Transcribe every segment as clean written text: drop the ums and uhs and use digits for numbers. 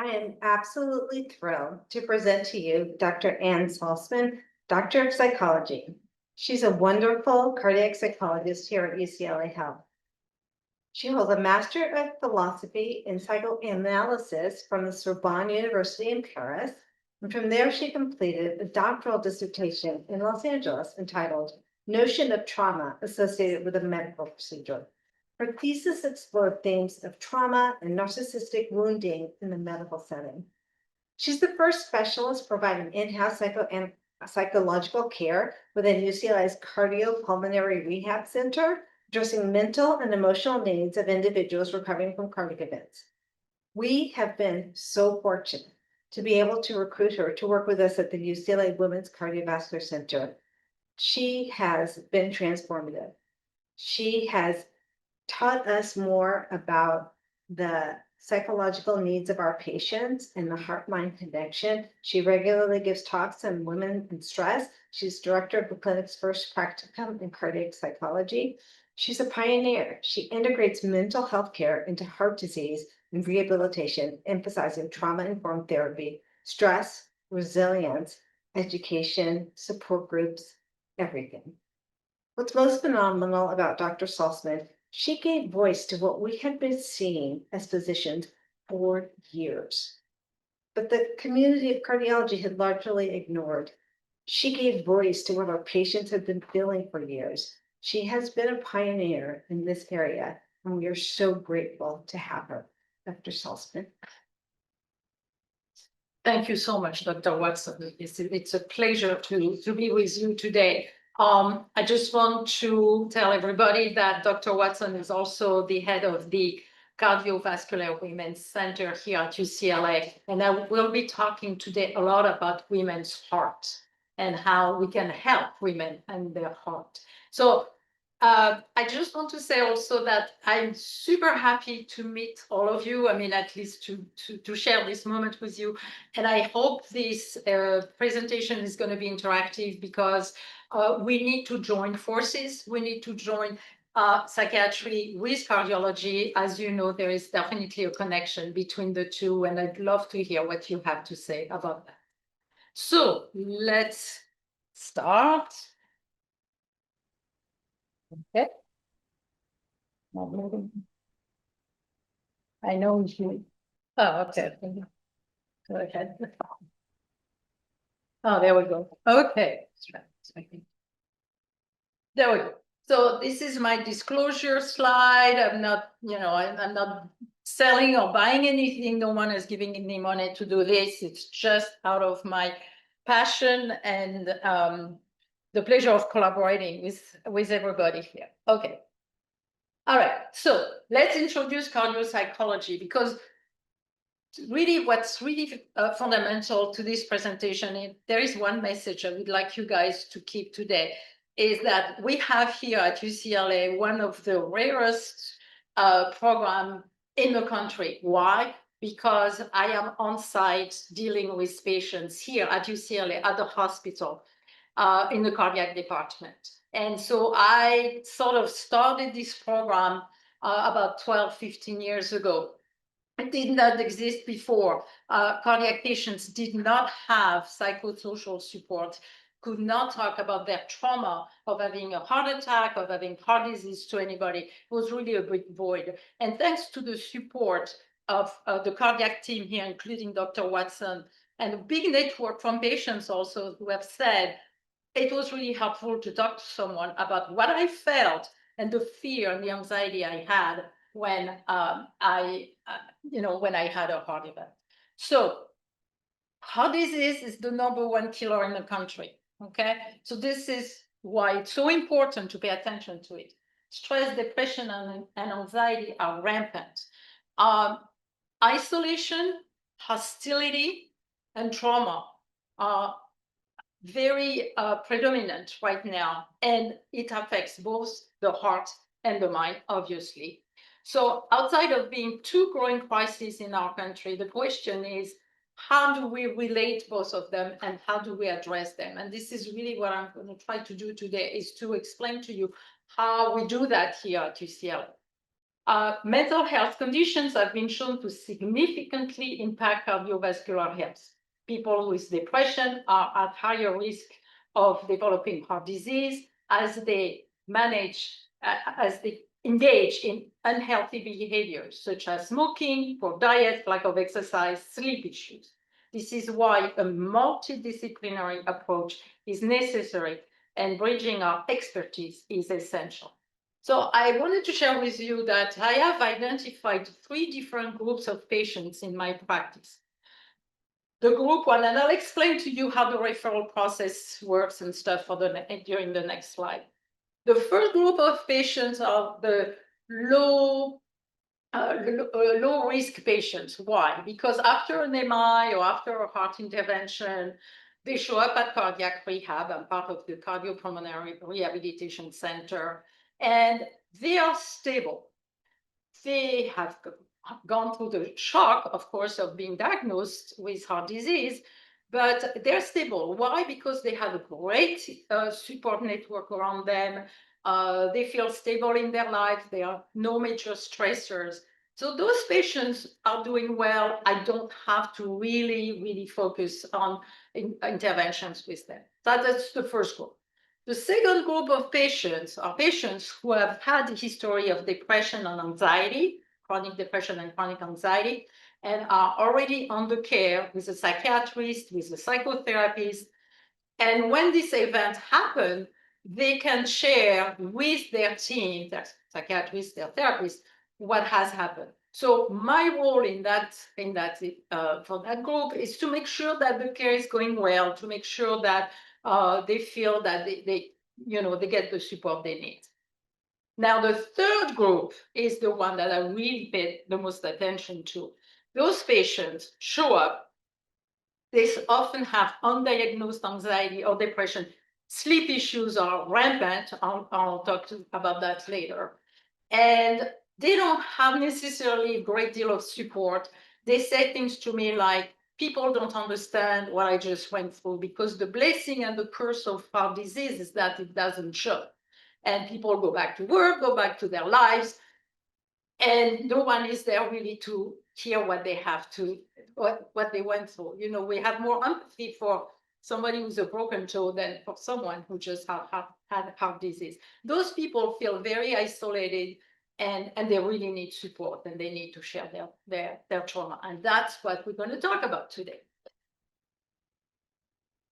I am absolutely thrilled to present to you Dr. Ann Saltzman, Doctor of Psychology. She's a wonderful cardiac psychologist here at UCLA Health. She holds a Master of Philosophy in Psychoanalysis from the Sorbonne University in Paris. And from there, she completed a doctoral dissertation in Los Angeles entitled Notion of Trauma Associated with a Medical Procedure. Her thesis explored themes of trauma and narcissistic wounding in the medical setting. She's the first specialist providing in-house psychological care within UCLA's Cardiopulmonary Rehab Center, addressing mental and emotional needs of individuals recovering from cardiac events. We have been so fortunate to be able to recruit her to work with us at the UCLA Women's Cardiovascular Center. She has been transformative. She has taught us more about the psychological needs of our patients and the heart-mind connection. She regularly gives talks on women and stress. She's director of the clinic's first practicum in cardiac psychology. She's a pioneer. She integrates mental health care into heart disease and rehabilitation, emphasizing trauma-informed therapy, stress, resilience, education, support groups, everything. What's most phenomenal about Dr. Saltzman, she gave voice to what we had been seeing as physicians for years, but the community of cardiology had largely ignored. She gave voice to what our patients had been feeling for years. She has been a pioneer in this area, and we are so grateful to have her. Dr. Saltzman. Thank you so much, Dr. Watson. It's a pleasure to be with you today. I just want to tell everybody that Dr. Watson is also the head of the Cardiovascular Women's Center here at UCLA. And I will be talking today a lot about women's heart and how we can help women and their heart. So I just want to say also that I'm super happy to meet all of you. I mean, at least to share this moment with you. And I hope this presentation is going to be interactive because we need to join forces. We need to join psychiatry with cardiology. As you know, there is definitely a connection between the two, and I'd love to hear what you have to say about that. So let's start. Okay. Not moving. I know you. Oh, okay. Go ahead. Oh, there we go. Okay. There we go. So this is my disclosure slide. I'm not, I'm not selling or buying anything. No one is giving me money to do this. It's just out of my passion and the pleasure of collaborating with everybody here. Okay. All right. So let's introduce cardiopsychology, because really what's really fundamental to this presentation, there is one message I would like you guys to keep today, is that we have here at UCLA one of the rarest program in the country. Why? Because I am on site dealing with patients here at UCLA at the hospital in the cardiac department. And so I sort of started this program about 12, 15 years ago. It did not exist before. Cardiac patients did not have psychosocial support, could not talk about their trauma of having a heart attack, of having heart disease to anybody. It was really a big void. And thanks to the support of the cardiac team here, including Dr. Watson, and a big network from patients also who have said, it was really helpful to talk to someone about what I felt and the fear and the anxiety I had when when I had a heart event. So heart disease is the #1 killer in the country. Okay, so this is why it's so important to pay attention to it. Stress, depression, and anxiety are rampant. Isolation, hostility, and trauma are very predominant right now, and it affects both the heart and the mind, obviously. So outside of being two growing crises in our country, the question is, how do we relate both of them and how do we address them? And this is really what I'm going to try to do today, is to explain to you how we do that here at UCLA. Mental health conditions have been shown to significantly impact cardiovascular health. People with depression are at higher risk of developing heart disease as they as they engage in unhealthy behaviors such as smoking, poor diet, lack of exercise, sleep issues. This is why a multidisciplinary approach is necessary and bridging our expertise is essential. So I wanted to share with you that I have identified 3 different groups of patients in my practice. The group one, and I'll explain to you how the referral process works and stuff during the next slide. The first group of patients are the low risk patients. Why? Because after an MI or after a heart intervention, they show up at cardiac rehab. I'm part of the cardiopulmonary rehabilitation center, and they are stable. They have gone through the shock, of course, of being diagnosed with heart disease, but they're stable. Why? Because they have a great support network around them. They feel stable in their lives. There are no major stressors. So those patients are doing well. I don't have to really focus on interventions with them. That's the first group. The second group of patients are patients who have had a history of depression and anxiety, chronic depression and chronic anxiety, and are already under care with a psychiatrist, with a psychotherapist. And when this event happens, they can share with their team, their psychiatrist, their therapist, what has happened. So my role for that group is to make sure that the care is going well, to make sure that they feel that they get the support they need. Now, the third group is the one that I really paid the most attention to. Those patients show up. They often have undiagnosed anxiety or depression. Sleep issues are rampant. I'll talk about that later. And they don't have necessarily a great deal of support. They say things to me like, people don't understand what I just went through, because the blessing and the curse of heart disease is that it doesn't show. And people go back to work, go back to their lives, and no one is there really to hear what they have to, what they went through. You know, we have more empathy for somebody who's a broken toe than for someone who just had heart disease. Those people feel very isolated, and they really need support, and they need to share their trauma. And that's what we're going to talk about today.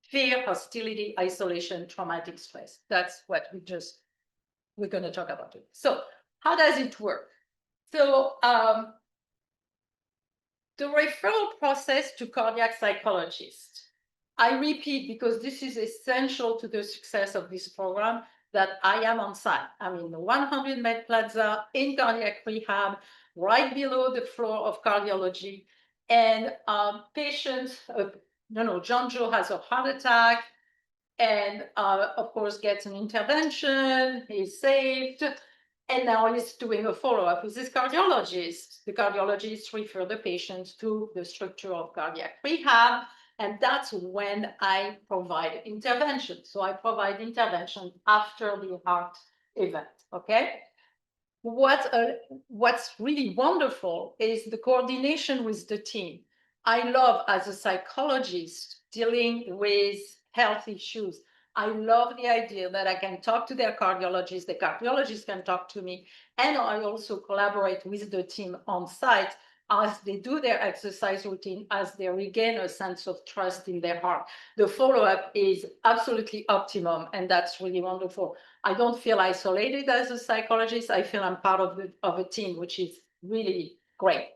Fear, hostility, isolation, traumatic stress. That's what we're going to talk about today. So how does it work? So the referral process to cardiac psychologist. I repeat, because this is essential to the success of this program, that I am on site. I'm in the 100 Med Plaza in cardiac rehab, right below the floor of cardiology. And patients, John Joe has a heart attack, and of course gets an intervention, he's saved, and now he's doing a follow-up with his cardiologist. The cardiologist refers the patient to the structure of cardiac rehab, and that's when I provide intervention. So I provide intervention after the heart event, okay? What's really wonderful is the coordination with the team. I love, as a psychologist, dealing with health issues. I love the idea that I can talk to their cardiologist, the cardiologist can talk to me, and I also collaborate with the team on site as they do their exercise routine, as they regain a sense of trust in their heart. The follow-up is absolutely optimum, and that's really wonderful. I don't feel isolated as a psychologist. I feel I'm part of a team, which is really great.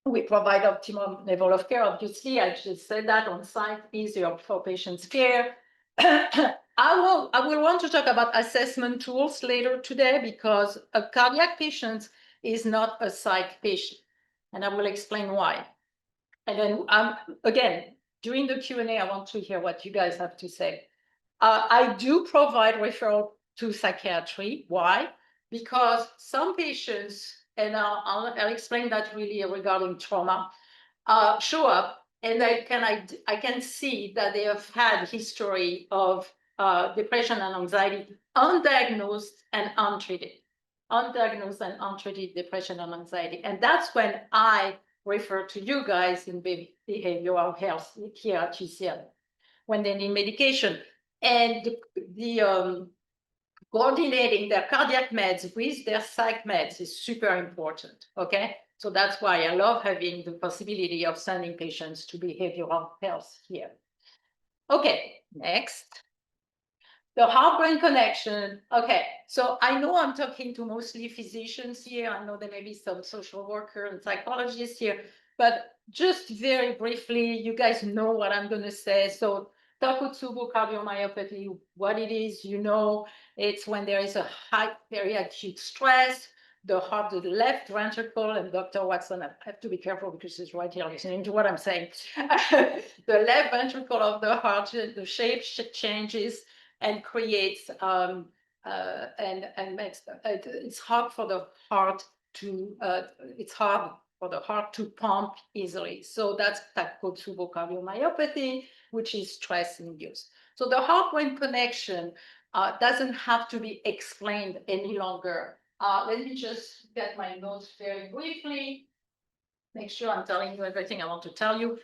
We provide optimum level of care. Obviously, I just said that on site, easier for patients' care. I will want to talk about assessment tools later today, because a cardiac patient is not a psych patient, and I will explain why. And then again, during the Q&A, I want to hear what you guys have to say. I do provide referral to psychiatry. Why? Because some patients, and I'll explain that really regarding trauma, show up, and I can see that they have had history of depression and anxiety, undiagnosed and untreated. undiagnosed and untreated depression and anxiety. And that's when I refer to you guys in behavioral health here at UCLA, when they need medication. And the coordinating their cardiac meds with their psych meds is super important, okay? So that's why I love having the possibility of sending patients to behavioral health here. Okay, next. The heart-brain connection. Okay, so I know I'm talking to mostly physicians here. I know there may be some social worker and psychologists here, but just very briefly, you guys know what I'm going to say. So Takotsubo cardiomyopathy, what it is, you know, it's when there is a high, very acute stress, the heart, the left ventricle, and Dr. Watson, I have to be careful because he's right here listening to what I'm saying. The left ventricle of the heart, the shape changes and creates and makes it's hard for the heart to pump easily. So that's Takotsubo cardiomyopathy, which is stress induced. So the heart-brain connection doesn't have to be explained any longer. Let me just get my notes very briefly. Make sure I'm telling you everything I want to tell you.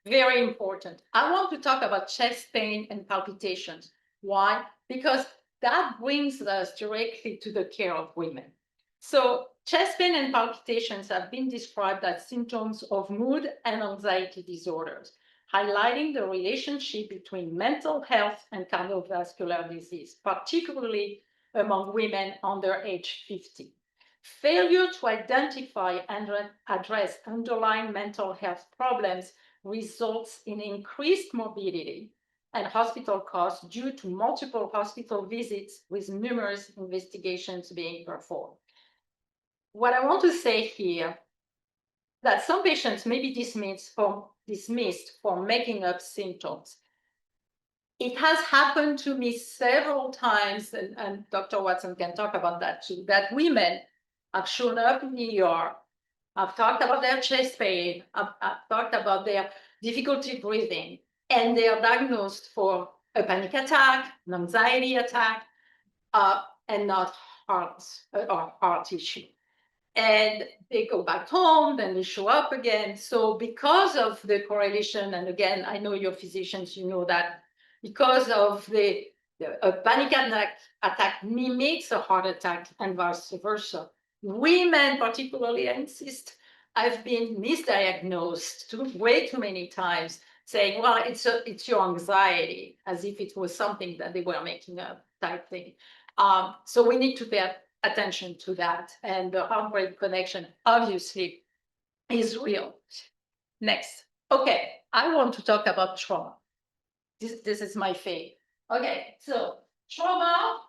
Very important. I want to talk about chest pain and palpitations. Why? Because that brings us directly to the care of women. So chest pain and palpitations have been described as symptoms of mood and anxiety disorders, highlighting the relationship between mental health and cardiovascular disease, particularly among women under age 50. Failure to identify and address underlying mental health problems results in increased morbidity and hospital costs due to multiple hospital visits with numerous investigations being performed. What I want to say here, that some patients may be dismissed for making up symptoms. It has happened to me several times, and Dr. Watson can talk about that too, that women have shown up in the ER. I've talked about their chest pain. I've talked about their difficulty breathing, and they are diagnosed for a panic attack, an anxiety attack, and not heart issue. And they go back home, then they show up again. So because of the correlation, and again, I know you're physicians, you know that because of a panic attack mimics a heart attack and vice versa. Women, particularly, I insist, I've been misdiagnosed way too many times, saying, well, it's your anxiety, as if it was something that they were making up type thing. So we need to pay attention to that. And the heart-brain connection, obviously, is real. Next. Okay, I want to talk about trauma. This is my favorite. Okay, so trauma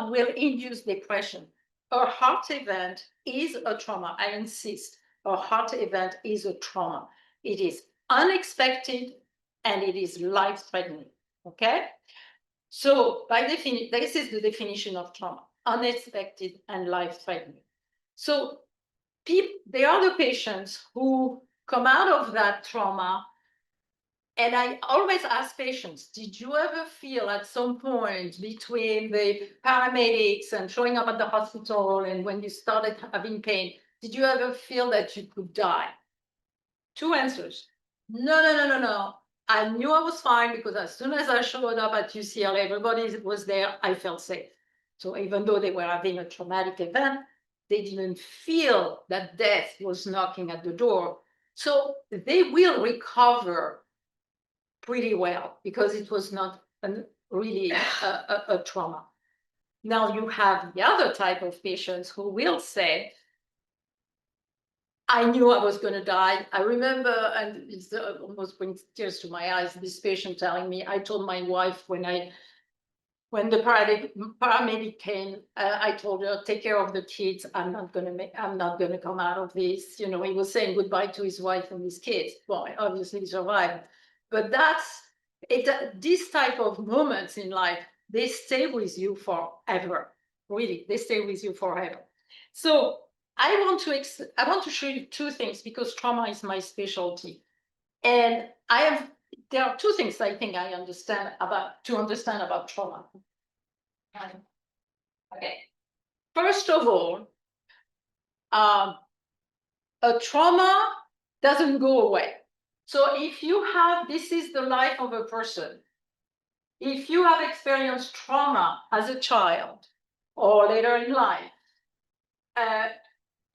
will induce depression. A heart event is a trauma. I insist, a heart event is a trauma. It is unexpected and it is life-threatening, okay? So by definition, this is the definition of trauma, unexpected and life-threatening. So there are the patients who come out of that trauma. And I always ask patients, did you ever feel at some point between the paramedics and showing up at the hospital and when you started having pain, did you ever feel that you could die? Two answers. No. I knew I was fine because as soon as I showed up at UCLA, everybody was there, I felt safe. So even though they were having a traumatic event, they didn't feel that death was knocking at the door. So they will recover pretty well because it was not really a trauma. Now you have the other type of patients who will say, I knew I was going to die. I remember, and it almost brings tears to my eyes, this patient telling me, I told my wife when the paramedic came, I told her, take care of the kids. I'm not going to come out of this. You know, he was saying goodbye to his wife and his kids. Well, obviously he survived. But this type of moments in life, they stay with you forever. Really, they stay with you forever. So I want to show you two things because trauma is my specialty. And there are two things I think I understand about trauma. Okay. First of all, a trauma doesn't go away. So if you have, this is the life of a person. If you have experienced trauma as a child or later in life,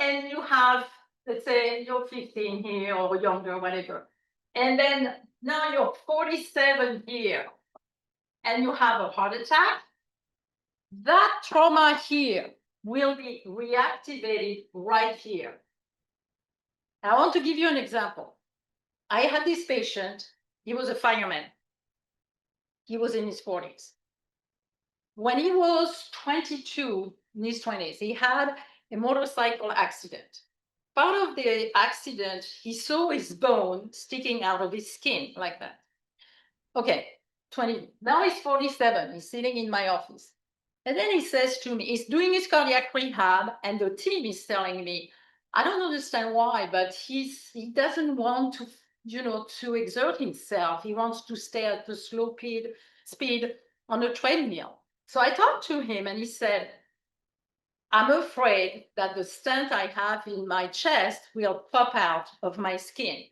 and you have, let's say you're 15 here or younger, whatever, and then now you're 47 here, and you have a heart attack, that trauma here will be reactivated right here. I want to give you an example. I had this patient, he was a fireman. He was in his 40s. When he was 22, in his 20s, he had a motorcycle accident. Part of the accident, he saw his bone sticking out of his skin like that. Okay, 20, now he's 47, he's sitting in my office. And then he says to me, he's doing his cardiac rehab, and the team is telling me, I don't understand why, but he doesn't want to, to exert himself. He wants to stay at the slow speed on a treadmill. So I talked to him and he said, I'm afraid that the stent I have in my chest will pop out of my skin.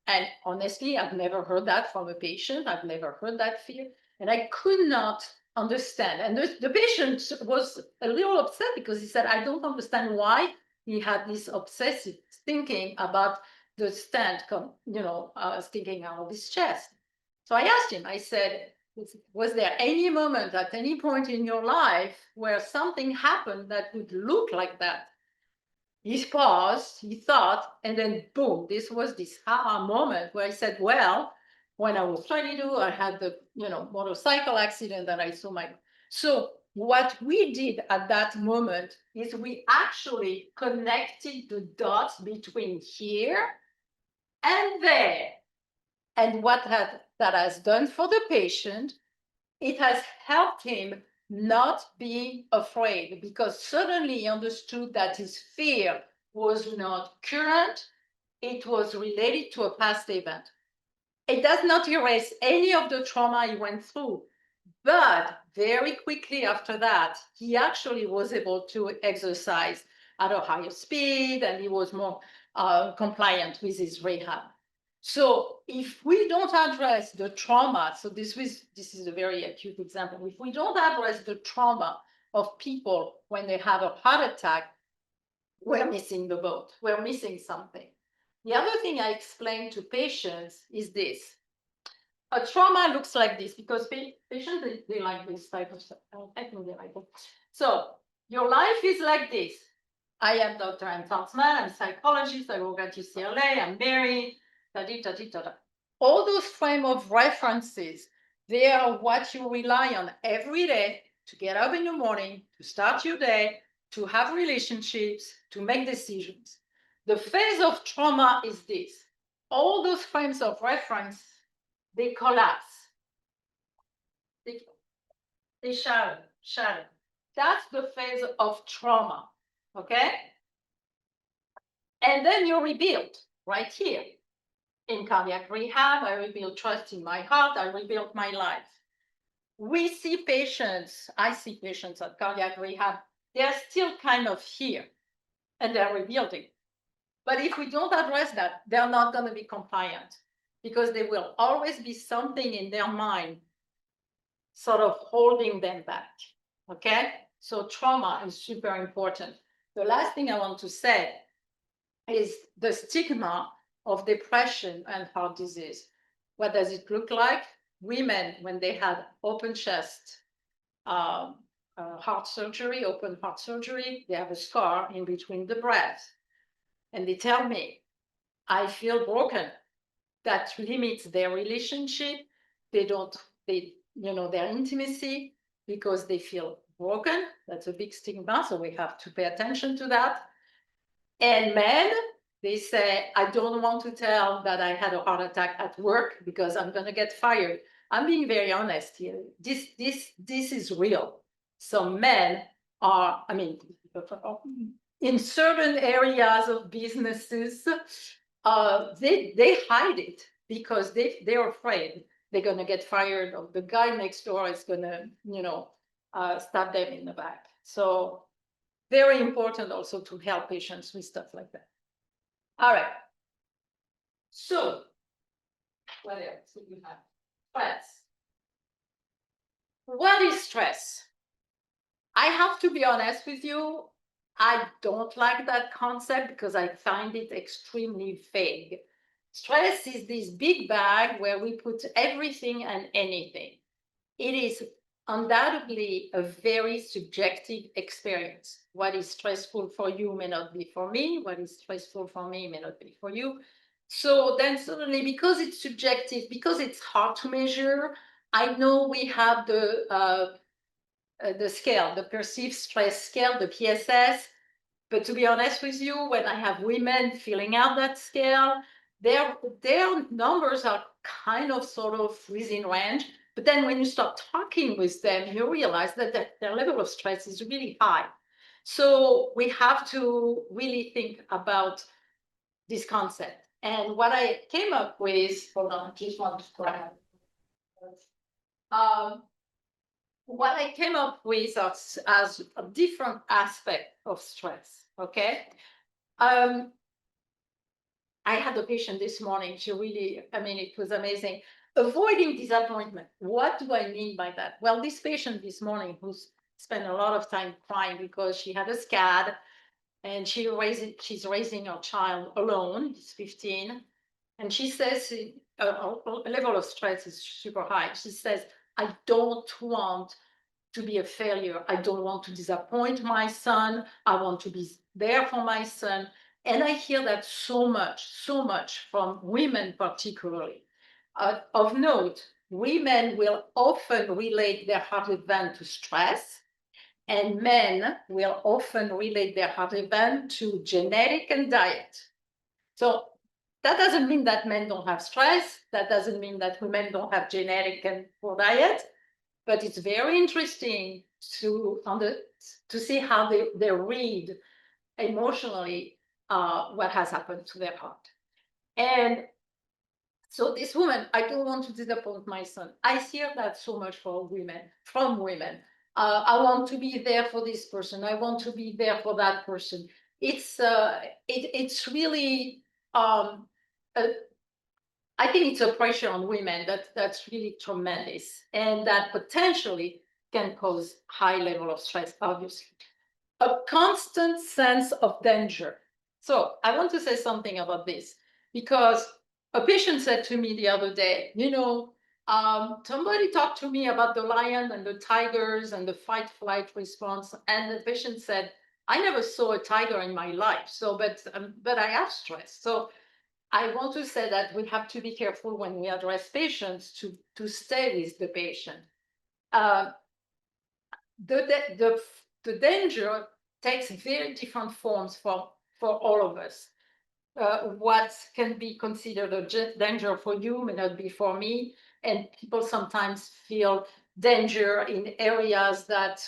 And honestly, I've never heard that from a patient. I've never heard that fear. And I could not understand. And the patient was a little upset because he said, I don't understand why he had this obsessive thinking about the stent, sticking out of his chest. So I asked him, I said, was there any moment at any point in your life where something happened that would look like that? He paused, he thought, and then boom, this was this aha moment where I said, well, when I was 22, I had the motorcycle accident and I saw my. So what we did at that moment is we actually connected the dots between here and there. And what that has done for the patient, it has helped him not be afraid, because suddenly he understood that his fear was not current, it was related to a past event. It does not erase any of the trauma he went through, but very quickly after that, he actually was able to exercise at a higher speed, and he was more compliant with his rehab. So if we don't address the trauma, so this is a very acute example. If we don't address the trauma of people when they have a heart attack, we're missing the boat. We're missing something. The other thing I explain to patients is this. A trauma looks like this, because patients, they like this type of stuff. I think they like it. So your life is like this. I am Dr. Saltzman, I'm a psychologist, I work at UCLA, I'm married, all those frame of references, they are what you rely on every day to get up in the morning, to start your day, to have relationships, to make decisions. The phase of trauma is this. All those frames of reference, they collapse. They shatter. That's the phase of trauma, okay? And then you rebuild right here. In cardiac rehab, I rebuild trust in my heart, I rebuild my life. I see patients at cardiac rehab, they're still kind of here, and they're rebuilding. But if we don't address that, they're not going to be compliant, because there will always be something in their mind sort of holding them back, okay? So trauma is super important. The last thing I want to say is the stigma of depression and heart disease. What does it look like? Women, when they had open chest heart surgery, open heart surgery, they have a scar in between the breasts. And they tell me, I feel broken. That limits their relationship. Their intimacy, because they feel broken. That's a big stigma, so we have to pay attention to that. And men, they say, I don't want to tell that I had a heart attack at work because I'm going to get fired. I'm being very honest here. This is real. So men are, in certain areas of businesses, they hide it because they're afraid they're going to get fired, or the guy next door is going to, stab them in the back. So very important also to help patients with stuff like that. All right. So what else do we have? Stress. What is stress? I have to be honest with you. I don't like that concept because I find it extremely vague. Stress is this big bag where we put everything and anything. It is undoubtedly a very subjective experience. What is stressful for you may not be for me. What is stressful for me may not be for you. So then suddenly, because it's subjective, because it's hard to measure, I know we have the scale, the perceived stress scale, the PSS. But to be honest with you, when I have women filling out that scale, their numbers are kind of sort of within range. But then when you start talking with them, you realize that their level of stress is really high. So we have to really think about this concept. And what I came up with, hold on, I just want to grab. What I came up with as a different aspect of stress, okay? I had a patient this morning. She really, I mean, it was amazing. Avoiding disappointment. What do I mean by that? Well, this patient this morning who's spent a lot of time crying because she had a SCAD and she's raising her child alone. He's 15. And she says her level of stress is super high. She says, I don't want to be a failure. I don't want to disappoint my son. I want to be there for my son. And I hear that so much from women particularly. Of note, women will often relate their heart event to stress, and men will often relate their heart event to genetic and diet. So that doesn't mean that men don't have stress. That doesn't mean that women don't have genetic and poor diet. But it's very interesting to see how they read emotionally what has happened to their heart. And so this woman, I don't want to disappoint my son. I hear that so much from women. I want to be there for this person. I want to be there for that person. It's really I think it's a pressure on women that's really tremendous, and that potentially can cause high level of stress, obviously. A constant sense of danger. So I want to say something about this, because a patient said to me the other day, somebody talked to me about the lion and the tigers and the fight-flight response, and the patient said, I never saw a tiger in my life, but I have stress. So I want to say that we have to be careful when we address patients to stay with the patient. The danger takes very different forms for all of us. What can be considered a danger for you may not be for me, and people sometimes feel danger in areas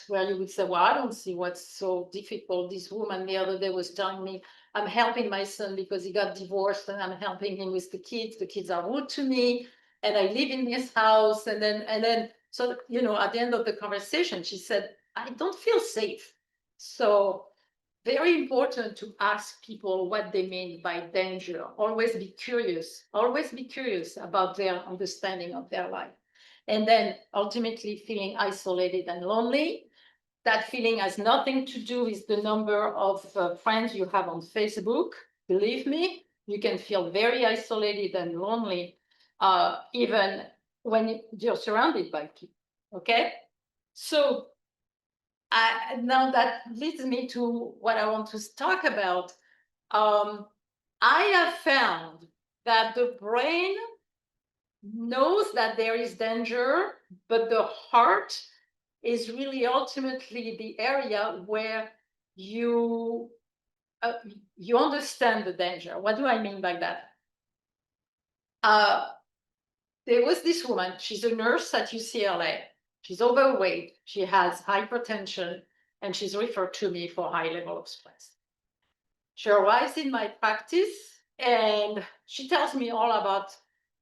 where you would say, well, I don't see what's so difficult. This woman the other day was telling me, I'm helping my son because he got divorced and I'm helping him with the kids. The kids are rude to me and I live in this house. And then, so, at the end of the conversation, she said, I don't feel safe. So very important to ask people what they mean by danger. Always be curious about their understanding of their life. And then ultimately feeling isolated and lonely. That feeling has nothing to do with the number of friends you have on Facebook. Believe me, you can feel very isolated and lonely even when you're surrounded by people, okay? So now that leads me to what I want to talk about. I have found that the brain knows that there is danger, but the heart is really ultimately the area where you understand the danger. What do I mean by that? There was this woman, she's a nurse at UCLA. She's overweight, she has hypertension, and she's referred to me for high level of stress. She arrives in my practice and she tells me all about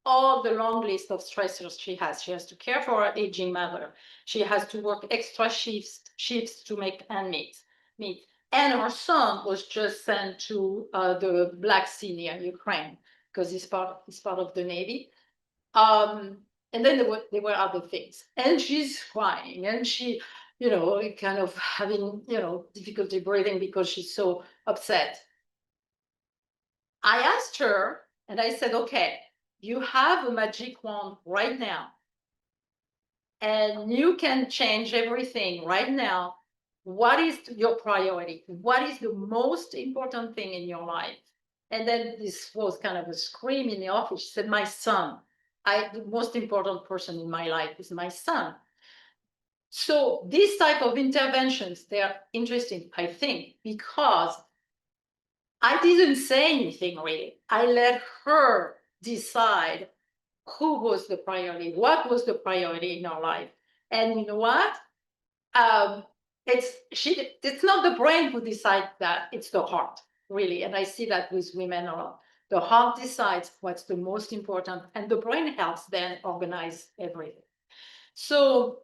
all the long list of stressors she has. She has to care for her aging mother. She has to work extra shifts to make ends meet. And her son was just sent to the Black Sea near Ukraine because he's part of the Navy. And then there were other things. And she's crying and she, kind of having, difficulty breathing because she's so upset. I asked her and I said, okay, you have a magic wand right now and you can change everything right now. What is your priority? What is the most important thing in your life? And then this was kind of a scream in the office. She said, my son. The most important person in my life is my son. So these type of interventions, they're interesting, I think, because I didn't say anything really. I let her decide who was the priority, what was the priority in her life. And you know what? It's not the brain who decides that, it's the heart, really. And I see that with women a lot. The heart decides what's the most important, and the brain helps then organize everything. So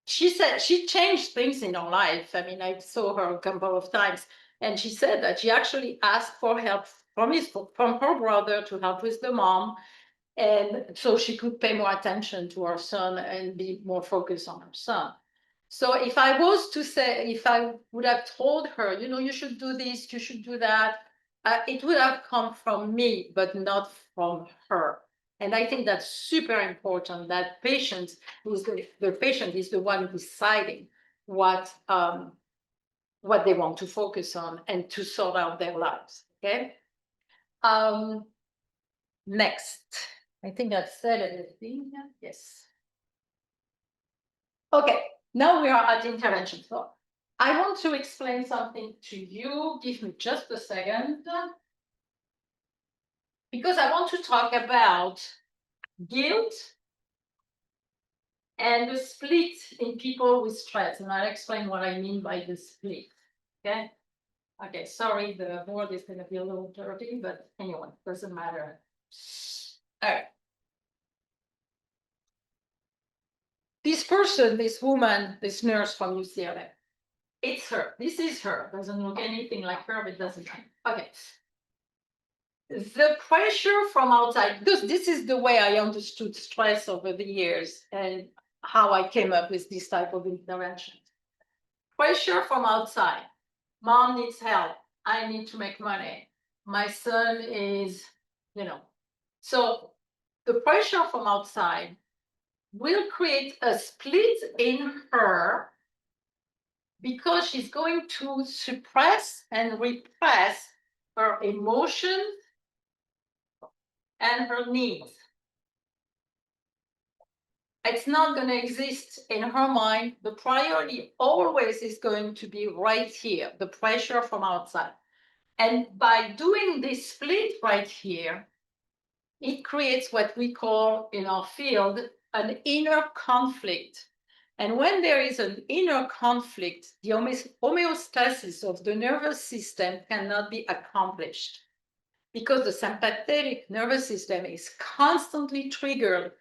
she said she changed things in her life. I mean, I saw her a couple of times, and she said that she actually asked for help from her brother to help with the mom, and so she could pay more attention to her son and be more focused on her son. So if I would have told her, you should do this, you should do that, it would have come from me, but not from her. And I think that's super important, that the patient is the one deciding what they want to focus on and to sort out their lives. Okay. Next. I think I've said everything. Yes. Okay, now we are at intervention. So I want to explain something to you. Give me just a second. Because I want to talk about guilt and the split in people with stress. And I'll explain what I mean by the split. Okay. Okay, sorry, the board is going to be a little dirty, but anyway, doesn't matter. All right. This person, this woman, this nurse from UCLA, it's her. This is her. Doesn't look anything like her, but doesn't. Okay. The pressure from outside, because this is the way I understood stress over the years and how I came up with this type of intervention. Pressure from outside. Mom needs help. I need to make money. My son is, So the pressure from outside will create a split in her because she's going to suppress and repress her emotions and her needs. It's not going to exist in her mind. The priority always is going to be right here, the pressure from outside. And by doing this split right here, it creates what we call in our field an inner conflict. And when there is an inner conflict, the homeostasis of the nervous system cannot be accomplished because the sympathetic nervous system is constantly triggered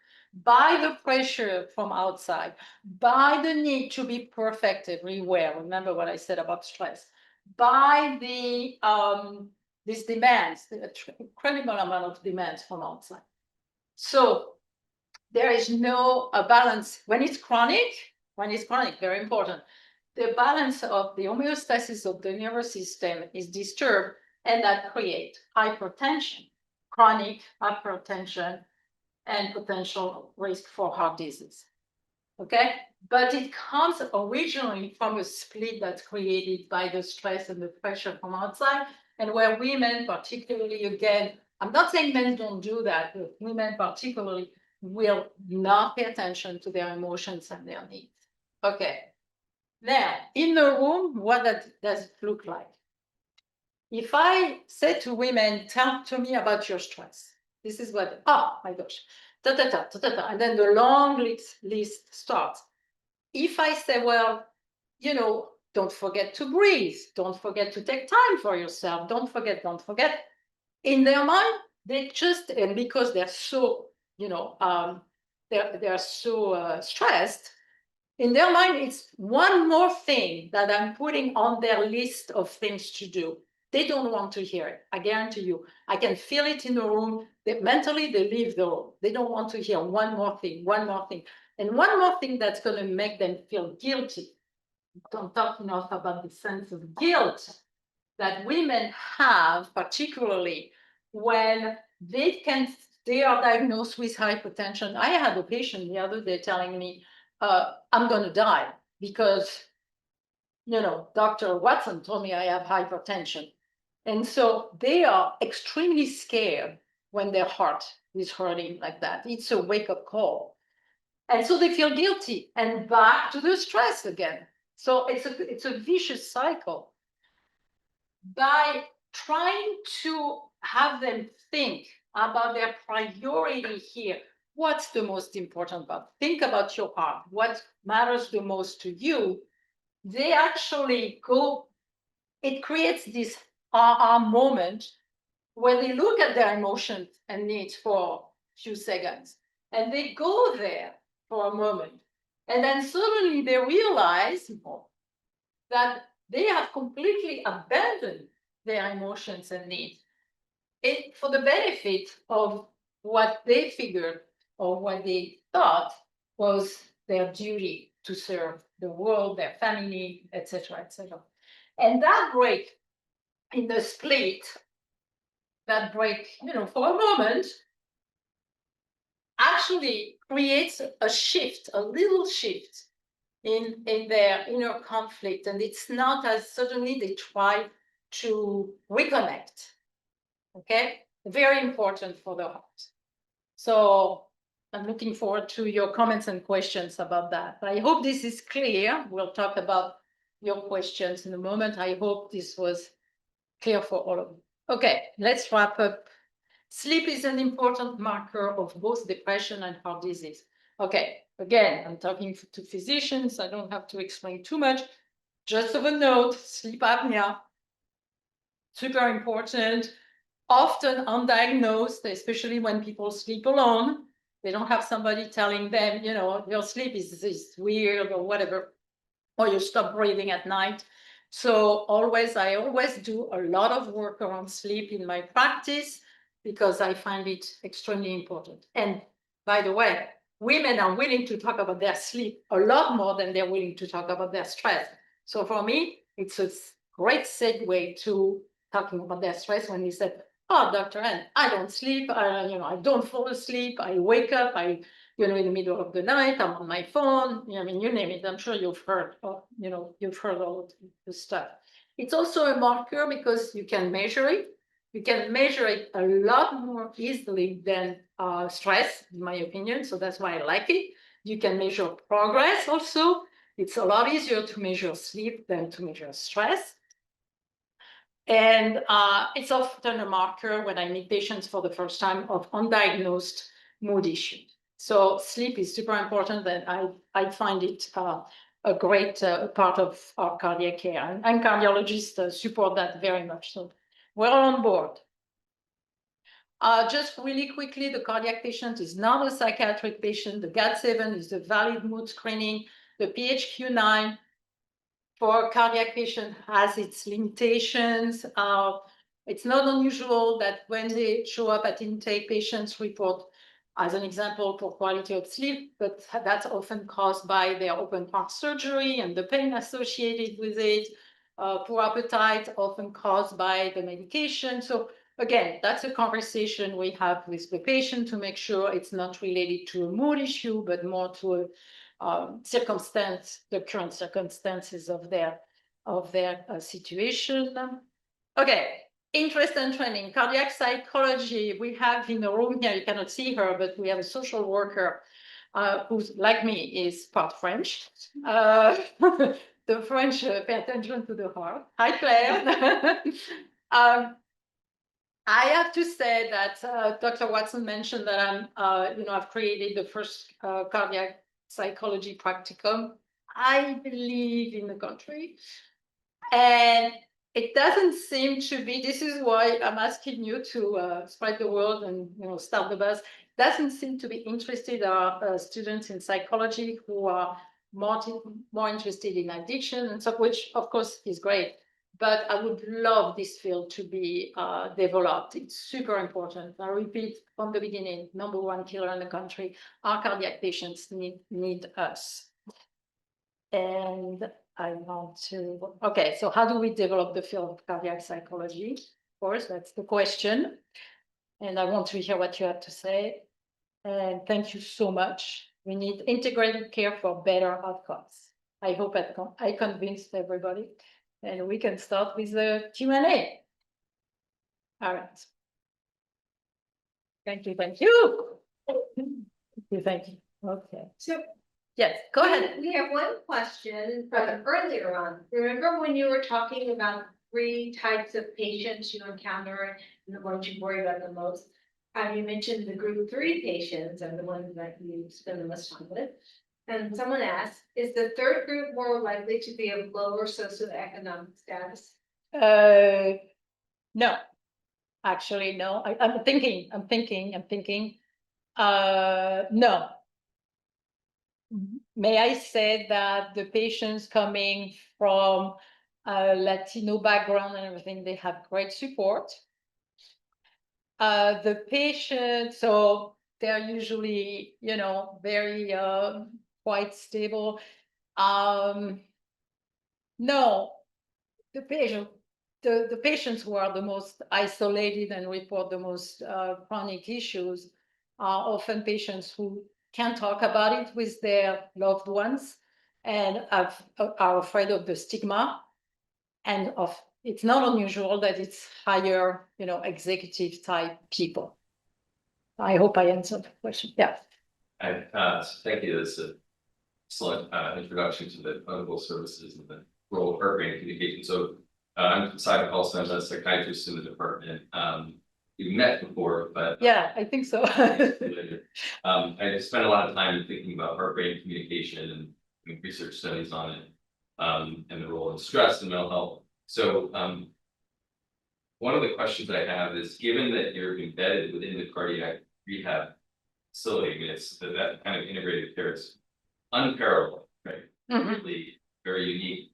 by the pressure from outside, by the need to be perfect everywhere. Remember what I said about stress, by these demands, the incredible amount of demands from outside. So there is no balance. When it's chronic, very important, the balance of the homeostasis of the nervous system is disturbed, and that creates hypertension, chronic hypertension, and potential risk for heart disease. Okay, but it comes originally from a split that's created by the stress and the pressure from outside, and where women particularly, again, I'm not saying men don't do that, but women particularly will not pay attention to their emotions and their needs. Okay, now in the room, what does it look like? If I say to women, tell to me about your stress, this is what, oh my gosh, and then the long list starts. If I say, well, don't forget to breathe, don't forget to take time for yourself, don't forget, in their mind, they just, and because they're so, they're so stressed, in their mind, it's one more thing that I'm putting on their list of things to do. They don't want to hear it. I guarantee you. I can feel it in the room. Mentally, they leave the room. They don't want to hear one more thing, one more thing. And one more thing that's going to make them feel guilty. Don't talk enough about the sense of guilt that women have, particularly when they are diagnosed with hypertension. I had a patient the other day telling me, I'm going to die because, Dr. Watson told me I have hypertension. And so they are extremely scared when their heart is hurting like that. It's a wake-up call. And so they feel guilty and back to the stress again. So it's a vicious cycle. By trying to have them think about their priority here, what's the most important part? Think about your heart. What matters the most to you? They actually it creates this aha moment where they look at their emotions and needs for a few seconds. And they go there for a moment. And then suddenly they realize that they have completely abandoned their emotions and needs for the benefit of what they figured or what they thought was their duty to serve the world, their family, etc., etc. And that break in the split, that break, for a moment, actually creates a shift, a little shift in their inner conflict. And it's not as suddenly they try to reconnect. Okay, very important for the heart. So I'm looking forward to your comments and questions about that. I hope this is clear. We'll talk about your questions in a moment. I hope this was clear for all of you. Okay, let's wrap up. Sleep is an important marker of both depression and heart disease. Okay, again, I'm talking to physicians. I don't have to explain too much. Just of a note, sleep apnea, super important, often undiagnosed, especially when people sleep alone. They don't have somebody telling them, your sleep is weird or whatever, or you stop breathing at night. So I always do a lot of work around sleep in my practice because I find it extremely important. And by the way, women are willing to talk about their sleep a lot more than they're willing to talk about their stress. So for me, it's a great segue to talking about their stress when they said, oh, Dr. N, I don't sleep, I don't fall asleep, I wake up, in the middle of the night, I'm on my phone, you name it. I'm sure you've heard, you've heard all of the stuff. It's also a marker because you can measure it. You can measure it a lot more easily than stress, in my opinion. So that's why I like it. You can measure progress also. It's a lot easier to measure sleep than to measure stress. And it's often a marker when I meet patients for the first time of undiagnosed mood issues. So sleep is super important, and I find it a great part of our cardiac care. And cardiologists support that very much. So we're all on board. Just really quickly, the cardiac patient is not a psychiatric patient. The GAD-7 is a valid mood screening. The PHQ-9 for cardiac patient has its limitations. It's not unusual that when they show up at intake, patients report, as an example, poor quality of sleep, but that's often caused by their open heart surgery and the pain associated with it. Poor appetite, often caused by the medication. So again, that's a conversation we have with the patient to make sure it's not related to a mood issue, but more to a circumstance, the current circumstances of their situation. Okay, interest and training. Cardiac psychology. We have in the room here, you cannot see her, but we have a social worker who's like me, is part French. The French pay attention to the heart. Hi, Claire. I have to say that Dr. Watson mentioned that I've created the first cardiac psychology practicum, I believe, in the country. And it doesn't seem to be, this is why I'm asking you to spread the word and, start the buzz. Doesn't seem to be interested are students in psychology who are more interested in addiction and so, which of course is great. But I would love this field to be developed. It's super important. I repeat from the beginning, #1 killer in the country. Our cardiac patients need us. And I want to, okay, so how do we develop the field of cardiac psychology? Of course, that's the question. And I want to hear what you have to say. And thank you so much. We need integrated care for better outcomes. I hope I convinced everybody. And we can start with the Q&A. All right. Thank you, thank you. Thank you. Okay. So Yes, go ahead. we have one question from earlier on. Remember when you were talking about 3 types of patients you encounter and the ones you worry about the most? You mentioned the group 3 patients are the ones that you spend the most time with. And someone asked, is the 3rd group more likely to be of lower socioeconomic status? No, actually, no. I'm thinking. No. May I say that the patients coming from a Latino background and everything, they have great support. The patients, so they're usually, very quite stable. No, the patients who are the most isolated and report the most chronic issues are often patients who can't talk about it with their loved ones and are afraid of the stigma. And it's not unusual that it's higher, executive type people. I hope I answered the question. Yeah. Thank you. This is an excellent introduction to the clinical services and the role of heart rate communication. So I'm Saltzman, I'm a psychiatrist in the department. We've met before, but yeah, I think so. I spent a lot of time thinking about heart rate communication and doing research studies on it, and the role of stress and mental health. So one of the questions I have is, given that you're embedded within the cardiac rehab facility, I mean, it's that kind of integrated care is unparalleled, right? Really very unique.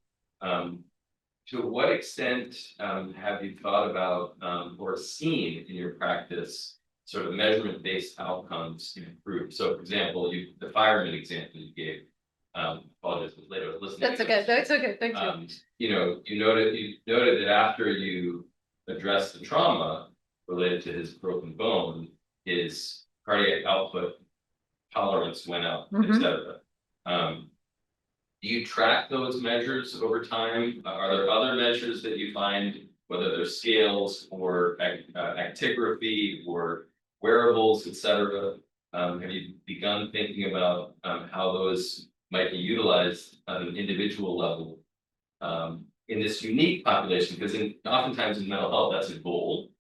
To what extent have you thought about or seen in your practice sort of measurement-based outcomes improve? So, for example, the fireman example you gave. Apologies, later I was listening. That's okay. That's okay. Thank you. You noted that after you addressed the trauma related to his broken bone, his cardiac output tolerance went up, etc. Do you track those measures over time? Are there other measures that you find, whether they're scales or actigraphy or wearables, etc.? Have you begun thinking about how those might be utilized at an individual level in this unique population? Because oftentimes in mental health, that's a goal.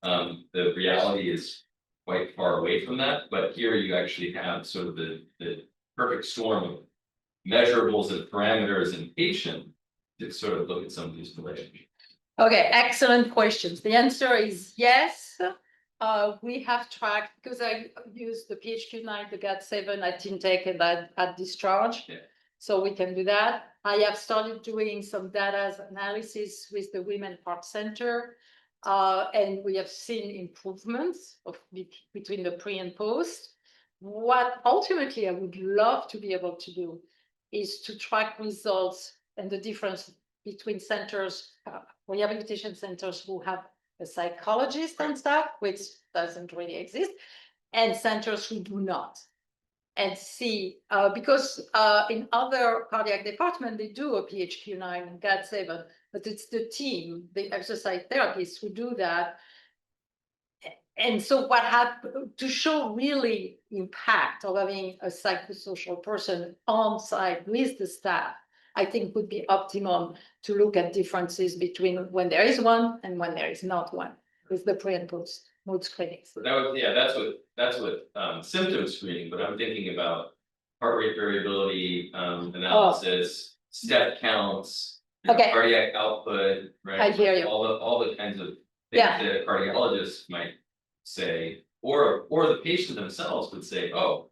The reality is quite far away from that, but here you actually have sort of the perfect storm of measurables and parameters and patient to sort of look at some of these relationships. Okay, excellent questions. The answer is yes. We have tracked, because I use the PHQ-9, the GAD-7 at intake and at discharge. Yeah. So we can do that. I have started doing some data analysis with the Women Heart Center, and we have seen improvements between the pre and post. What ultimately I would love to be able to do is to track results and the difference between centers, rehabilitation centers who have a psychologist and staff, which doesn't really exist, and centers who do not. And see, because in other cardiac departments, they do a PHQ-9 and GAD-7, but it's the team, the exercise therapists who do that. And so what happened to show really impact of having a psychosocial person on site with the staff, I think would be optimum to look at differences between when there is one and when there is not one with the pre and post mood screenings. So that's what symptom screening, but I'm thinking about heart rate variability analysis, step counts, you know, Okay. cardiac output, right? I hear you. All the kinds of things Yeah. that a cardiologist might say, or the patient themselves would say, oh,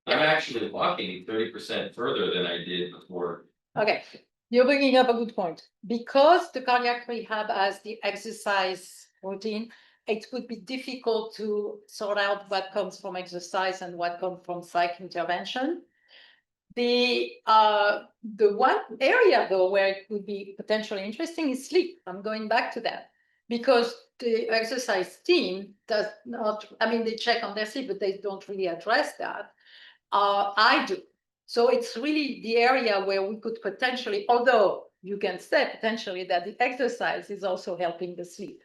I'm actually walking 30% further than I did before. Okay, you're bringing up a good point. Because the cardiac rehab has the exercise routine, it would be difficult to sort out what comes from exercise and what comes from psych intervention. The one area though where it would be potentially interesting is sleep. I'm going back to that because the exercise team does not, I mean, they check on their sleep, but they don't really address that. I do. So it's really the area where we could potentially, although you can say potentially that the exercise is also helping the sleep.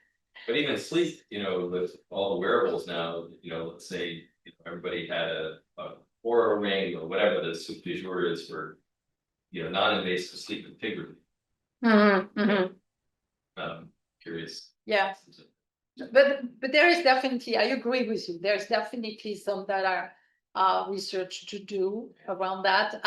But even sleep, you know, with all the wearables now, you know, let's say everybody had a Oura ring or whatever the soup du jour is for, you know, non-invasive sleep integrity. Curious. Yeah. But there is definitely, I agree with you. There's definitely some that are research to do around that.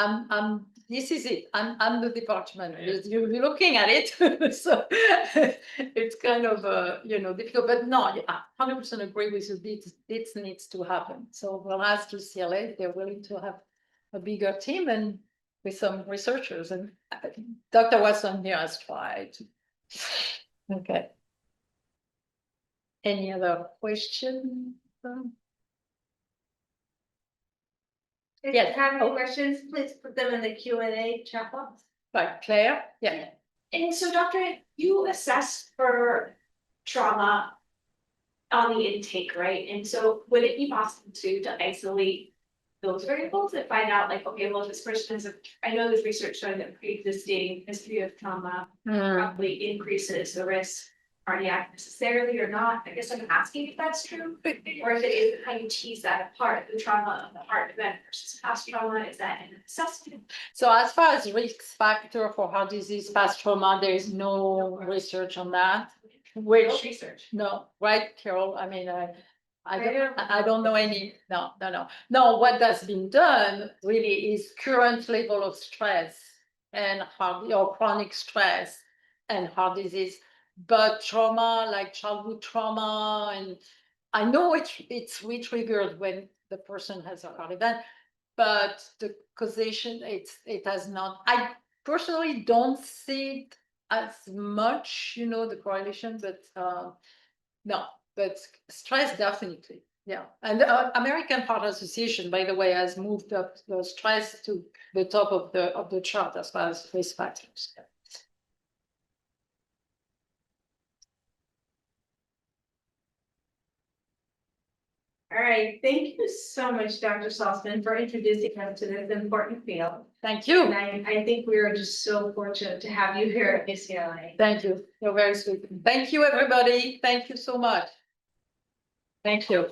This is it. I'm the department. You're looking at it, so it's kind of you know, difficult. But no, yeah, 100% agree with you. This needs to happen. So we'll ask UCLA if they're willing to have a bigger team and with some researchers. And Dr. Watson here has tried. Okay. Any other question? If Yes. you have any questions, please put them in the Q&A chat box. Right, Claire? Yeah. And so, doctor, you assess for trauma on the intake, right? And so would it be possible to isolate those variables and find out like, okay, well, this person is I know there's research showing that pre-existing history of trauma probably increases the risk cardiac necessarily or not. I guess I'm asking if that's true, or if it is how you tease that apart, the trauma of the heart event versus past trauma. Is that an assessment? So as far as risk factor for heart disease, past trauma, there is no research on that. Which Research. no, right, Carol? I mean, I don't know any. No. What has been done really is current level of stress and heart or chronic stress and heart disease. But trauma, like childhood trauma, and I know it's re-triggered when the person has a heart event, but the causation, it has not. I personally don't see it as much, you know, the correlation, but no, but stress definitely, yeah. And the American Heart Association, by the way, has moved up the stress to the top of the chart as far as risk factors. Yeah. All right, thank you so much, Dr. Saltzman, for introducing us to this important field. Thank you. And I think we are just so fortunate to have you here at UCLA. Thank you. You're very sweet. Thank you, everybody. Thank you so much. Thank you.